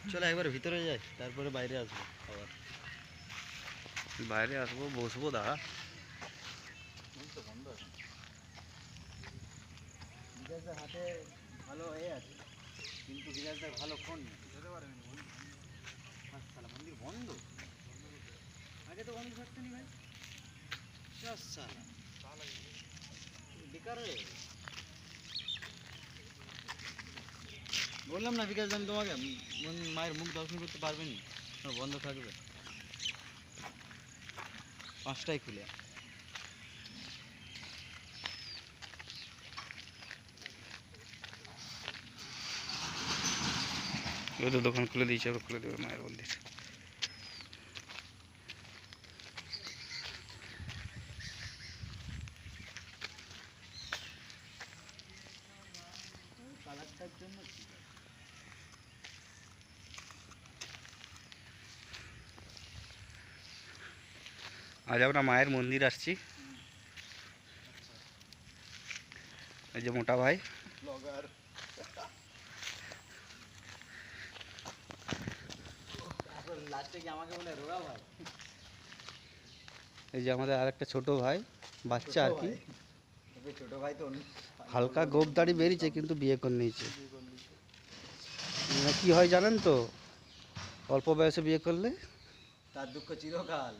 চলো একবার ভিতরে যাই, তারপরে বাইরে আসবো আবার। বাইরে আসবো, বসবো, দাঁড়া। তো বন্ধ আছে। বিকাশদার হাতে ভালো এ আছে, কিন্তু বিকাশদার ভালো ফোন নেই, যেতে পারবেন। সালা মন্দির বন্ধ, আগে তো বন্ধ থাকতো নি ভাই। সালা বেকার হয়ে গেছে। বললাম না বিকাশ আমি তোমাকে, মায়ের মুখ দর্শন করতে পারবেন না, বন্ধ থাকবে, 5টায় খুলে। ওই তো দোকান খুলে দিয়েছে, আবার খুলে দেবে মায়ের মন্দির। কালারটার জন্য ঠিক আছে। আজ আমরা মায়ের মন্দির আসছি। এই যে মোটা ভাই, ব্লগার। লাস্টে কি আমাকে বলে রোগা ভাই? এই যে আমাদের আরেকটা ছোট ভাই, বাচ্চা আর কি। ছোট ভাই তো হালকা গোপ দাড়ি বেরিয়েছে, কিন্তু বিয়ে করে নিয়েছে। কি হয় জানেন তো, অল্প বয়সে বিয়ে করলে তার দুঃখ চিরকাল।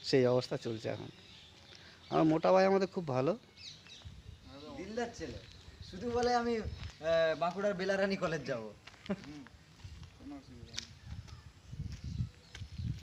সেই অবস্থা চলছে এখন। আমার মোটা ভাই আমাদের খুব ভালো, দিলদার ছেলে, শুধু বলে আমি বাঁকুড়ার বেলারানী কলেজ যাবো।